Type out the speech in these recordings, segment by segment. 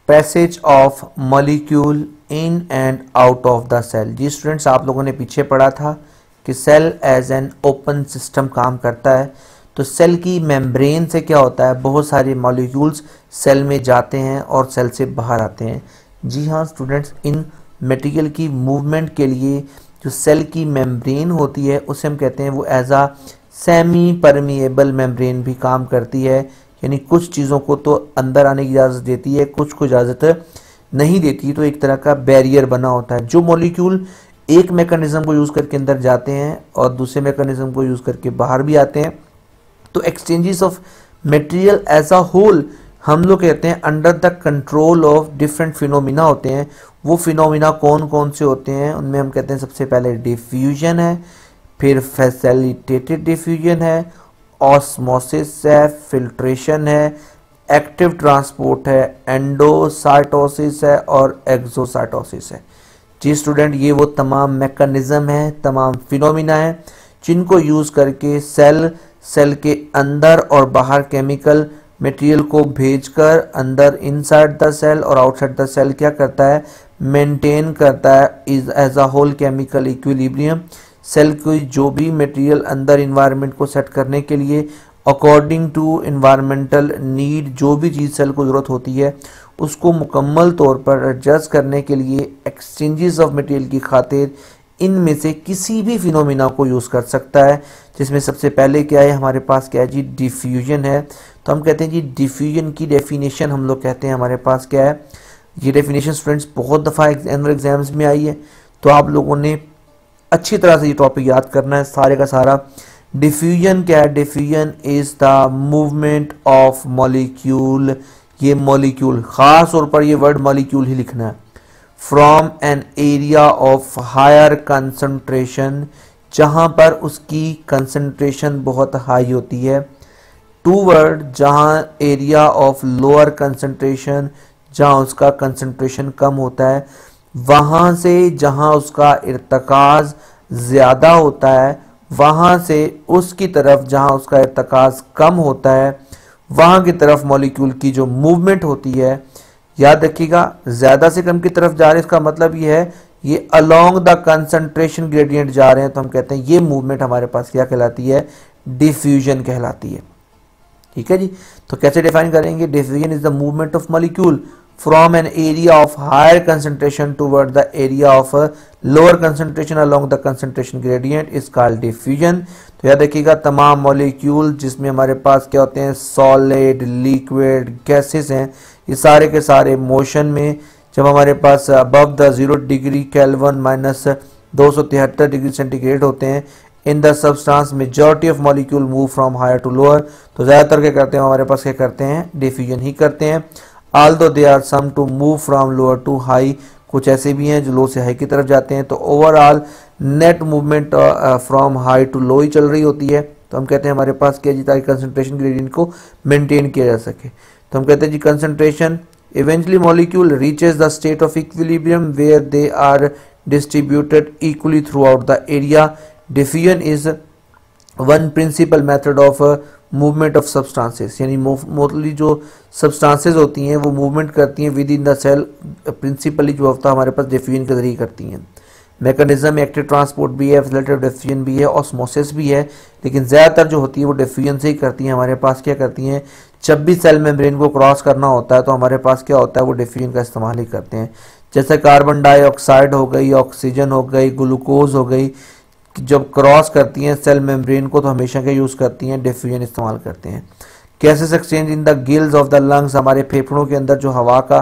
Passage of molecule in and out of the cell. जी students, आप लोगों ने पीछे पढ़ा था कि cell as an open system काम करता है। तो सेल की मेम्ब्रेन से क्या होता है, बहुत सारे मॉलिक्यूल्स सेल में जाते हैं और सेल से बाहर आते हैं। जी हाँ स्टूडेंट्स, इन मटेरियल की मूवमेंट के लिए जो सेल की मेम्ब्रेन होती है उसे हम कहते हैं वो एज आ सेमी परमिएबल मेम्ब्रेन भी काम करती है। यानी कुछ चीज़ों को तो अंदर आने की इजाज़त देती है, कुछ को इजाज़त नहीं देती। तो एक तरह का बैरियर बना होता है। जो मॉलिक्यूल एक मैकेनिज्म को यूज़ करके अंदर जाते हैं और दूसरे मैकेनिज्म को यूज़ करके बाहर भी आते हैं, तो exchanges of material as a whole हम लोग कहते हैं under the control of different phenomena होते हैं। वो फिनोमिना कौन कौन से होते हैं, उनमें हम कहते हैं सबसे पहले डिफ्यूजन है, फिर फैसिलिटेटेड डिफ्यूजन है, ऑस्मोसिस है, फिल्ट्रेशन है, एक्टिव ट्रांसपोर्ट है, एंडोसाइटोसिस है और एक्सोसाइटोसिस है। जी स्टूडेंट, ये वो तमाम मैकेनिज्म है, तमाम फिनोमिना है जिनको यूज़ करके सेल के अंदर और बाहर केमिकल मटेरियल को भेजकर अंदर इनसाइड द सेल और आउटसाइड द सेल क्या करता है, मेंटेन करता है is as a whole chemical equilibrium. Cell की जो भी मटेरियल अंदर इन्वायरमेंट को सेट करने के लिए अकॉर्डिंग टू इन्वायरमेंटल नीड जो भी चीज़ सेल को ज़रूरत होती है उसको मुकम्मल तौर पर एडजस्ट करने के लिए एक्सचेंजेस ऑफ मटेरियल की खातिर इनमें से किसी भी फिनोमिना को यूज़ कर सकता है। जिसमें सबसे पहले क्या है, हमारे पास क्या है जी, डिफ्यूजन है। तो हम कहते हैं जी डिफ्यूजन की डेफिनेशन हम लोग कहते हैं हमारे पास क्या है, ये डेफिनेशन स्टूडेंट्स बहुत दफ़ा एनुअल एग्जाम्स में आई है। तो आप लोगों ने अच्छी तरह से ये टॉपिक याद करना है सारे का सारा। डिफ्यूजन क्या है, diffusion is the movement of molecule, ये मॉलिक्यूल खास तौर पर ये वर्ड मॉलिक्यूल ही लिखना है, from an area of higher concentration, जहाँ पर उसकी कंसंट्रेशन बहुत हाई होती है, टूवर्ड जहाँ एरिया ऑफ लोअर कंसंट्रेशन, जहाँ उसका कंसंट्रेशन कम होता है, वहाँ से जहाँ उसका इर्तकाज ज़्यादा होता है, वहाँ से उसकी तरफ जहाँ उसका इर्तकाज कम होता है वहाँ की तरफ मॉलिक्यूल की जो मूवमेंट होती है, याद रखिएगा ज़्यादा से कम की तरफ जा रहे हैं, इसका मतलब ये है ये अलोंग द कंसंट्रेशन ग्रेडियंट जा रहे हैं। तो हम कहते हैं ये मूवमेंट हमारे पास क्या कहलाती है, डिफ्यूजन कहलाती है। ठीक है जी, तो कैसे डिफाइन करेंगे, diffusion is the movement of molecule from an area of higher concentration toward the area of lower concentration along the concentration gradient is called diffusion. तो याद रखिएगा तमाम मॉलिक्यूल जिसमें हमारे पास क्या होते हैं, सॉलिड, लिक्विड, गैसेस हैं, ये सारे के सारे मोशन में जब हमारे पास above the 0 degree Kelvin minus 273 degree centigrade होते हैं, in the substance majority of molecule move from higher to lower. तो ज़्यादातर क्या करते हैं हमारे पास, क्या करते हैं, डिफ्यूजन ही करते हैं। although there are some to move from lower to high, कुछ ऐसे भी हैं जो लो से हाई की तरफ जाते हैं। तो overall net movement from high to low ही चल रही होती है। तो हम कहते हैं हमारे पास क्या जी, ताकि कंसंट्रेशन ग्रेडियंट को मेंटेन किया जा सके। तो हम कहते हैं जी concentration eventually molecule reaches the state of equilibrium where they are distributed equally throughout the area. Diffusion is one principal method of movement of substances, यानी मोस्टली जो सब्सटेंसेस होती हैं वो मूवमेंट करती हैं within the cell, principally जो होता है हमारे पास डिफ्यूजन के जरिए करती हैं। मैकेनिज्म एक्टिव ट्रांसपोर्ट भी है, फैसिलिटेटेड डिफ्यूजन भी है, ऑस्मोसिस भी है, लेकिन ज़्यादातर जो होती है वो डिफ्यूजन से ही करती हैं। हमारे पास क्या करती हैं, जब भी सेल मेम्ब्रेन को क्रॉस करना होता है तो हमारे पास क्या होता है, वो डिफ्यूजन का इस्तेमाल ही करते हैं। जैसे कार्बन डाइऑक्साइड हो गई, ऑक्सीजन हो गई, ग्लूकोज हो गई, जब क्रॉस करती हैं सेल मेम्ब्रेन को तो हमेशा क्या यूज़ करती हैं, डिफ्यूजन इस्तेमाल करते हैं। Gases exchange in the gills of the lungs, हमारे फेफड़ों के अंदर जो हवा का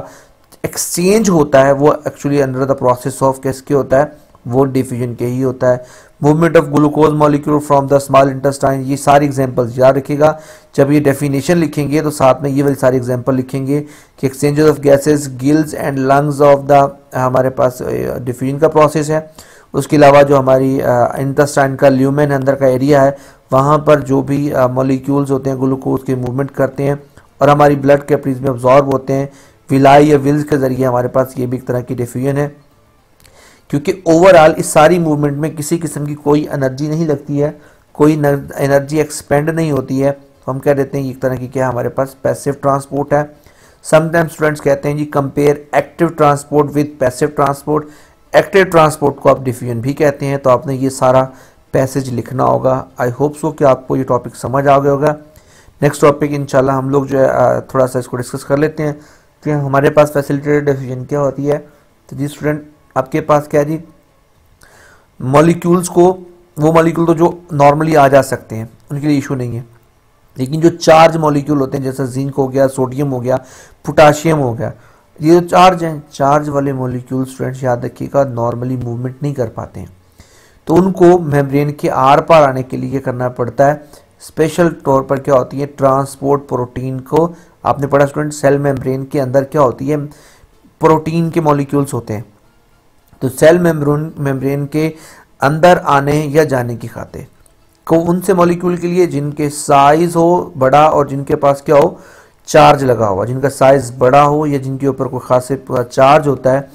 एक्सचेंज होता है वो actually under the process of किसके होता है, वो डिफ्यूजन के ही होता है। Movement of glucose molecule from the small intestine, ये सारी एग्जांपल्स याद रखिएगा। जब ये डेफिनेशन लिखेंगे तो साथ में ये वाली सारी एग्जांपल लिखेंगे कि exchanges of gases gills and lungs of the, हमारे पास डिफ्यूजन का प्रोसेस है। उसके अलावा जो हमारी इंटेस्टाइन का ल्यूमेन अंदर का एरिया है वहाँ पर जो भी मॉलिक्यूल्स होते हैं ग्लूकोज के मूवमेंट करते हैं और हमारी ब्लड कैपिलरीज में अब्जॉर्ब होते हैं विलाई या विल्स के ज़रिए। हमारे पास ये भी एक तरह की डिफ्यूजन है, क्योंकि ओवरऑल इस सारी मूवमेंट में किसी किस्म की कोई एनर्जी नहीं लगती है, कोई एनर्जी एक्सपेंड नहीं होती है। तो हम कह देते हैं एक तरह की क्या हमारे पास पैसिव ट्रांसपोर्ट है। समटाइम्स स्टूडेंट्स कहते हैं जी compare active transport with passive transport, active transport को आप डिफ्यूजन भी कहते हैं। तो आपने ये सारा पैसेज लिखना होगा। आई होप सो कि आपको ये टॉपिक समझ आ गया होगा। नेक्स्ट टॉपिक इंशाल्लाह हम लोग जो है थोड़ा सा इसको डिस्कस कर लेते हैं कि हमारे पास फैसिलिटेटेड डिफ्यूजन क्या होती है। तो जी स्टूडेंट आपके पास क्या है जी, मॉलिक्यूल्स को, वो मॉलिक्यूल तो जो नॉर्मली आ जा सकते हैं उनके लिए इशू नहीं है, लेकिन जो चार्ज मॉलिक्यूल होते हैं जैसे जिंक हो गया, सोडियम हो गया, पोटाशियम हो गया, ये जो चार्ज हैं, चार्ज वाले मॉलिक्यूल स्टूडेंट्स याद रखिएगा नॉर्मली मूवमेंट नहीं कर पाते हैं। तो उनको मेम्ब्रेन के आर पार आने के लिए क्या करना पड़ता है, स्पेशल तौर पर क्या होती है ट्रांसपोर्ट प्रोटीन को, आपने पढ़ा स्टूडेंट सेल मेम्ब्रेन के अंदर क्या होती है प्रोटीन के मॉलिक्यूल्स होते हैं। तो सेल मेम्ब्रेन के अंदर आने या जाने की खातिर को उनसे मॉलिक्यूल के लिए जिनके साइज हो बड़ा और जिनके पास क्या हो चार्ज लगा हुआ, जिनका साइज बड़ा हो या जिनके ऊपर कोई खास चार्ज होता है,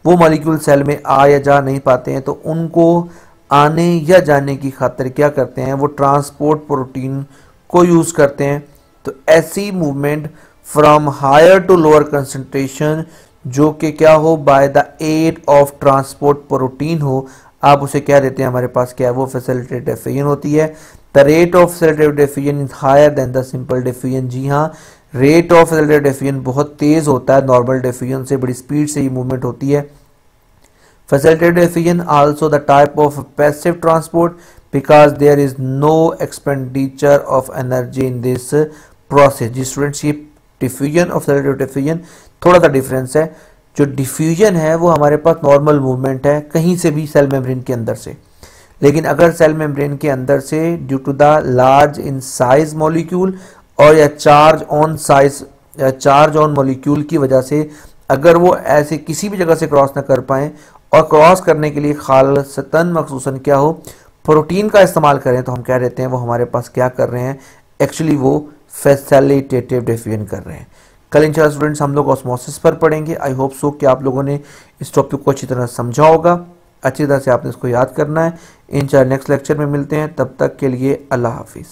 वो मॉलिक्यूल सेल में आ या जा नहीं पाते हैं। तो उनको आने या जाने की खातिर क्या करते हैं, वो ट्रांसपोर्ट प्रोटीन को यूज करते हैं। तो ऐसी movement from higher to lower concentration जो कि क्या हो by the aid of transport protein हो, आप उसे क्या देते हैं, हमारे पास क्या है वो फैसिलिटेटेड डिफ्यूजन होती है। The rate of facilitated diffusion is higher than the simple diffusion. जी हाँ, रेट ऑफ फैसिलिटेटेड डिफ्यूजन बहुत तेज होता है, नॉर्मल डिफ्यूजन से बड़ी स्पीड से ये मूवमेंट होती है। Facilitated diffusion also the type of passive transport because there is no expenditure of energy in this process. जी स्टूडेंट्स, ये डिफ्यूजन और फैसिलिटेटेड डिफ्यूजन थोड़ा सा डिफरेंस है। जो डिफ्यूजन है वो हमारे पास नॉर्मल मूवमेंट है कहीं से भी सेल मेम्ब्रेन के अंदर से, लेकिन अगर सेल मेम्ब्रेन के अंदर से due to the large in size molecule और या चार्ज ऑन साइज या चार्ज ऑन मॉलिक्यूल की वजह से अगर वो ऐसे किसी भी जगह से क्रॉस ना कर पाएं और क्रॉस करने के लिए खालसतन मखसूसन क्या हो प्रोटीन का इस्तेमाल करें, तो हम क्या रहते हैं वो हमारे पास क्या कर रहे हैं, एक्चुअली वो फैसिलिटेटिव डिफ्यूजन कर रहे हैं। कल इंशाल्लाह स्टूडेंट्स हम लोग ऑस्मोसिस पर पढ़ेंगे। आई होप सो कि आप लोगों ने इस टॉपिक को अच्छी तरह समझा होगा, अच्छी तरह से आपने इसको याद करना है। इंशाल्लाह नेक्स्ट लेक्चर में मिलते हैं, तब तक के लिए अल्लाह हाफिज़।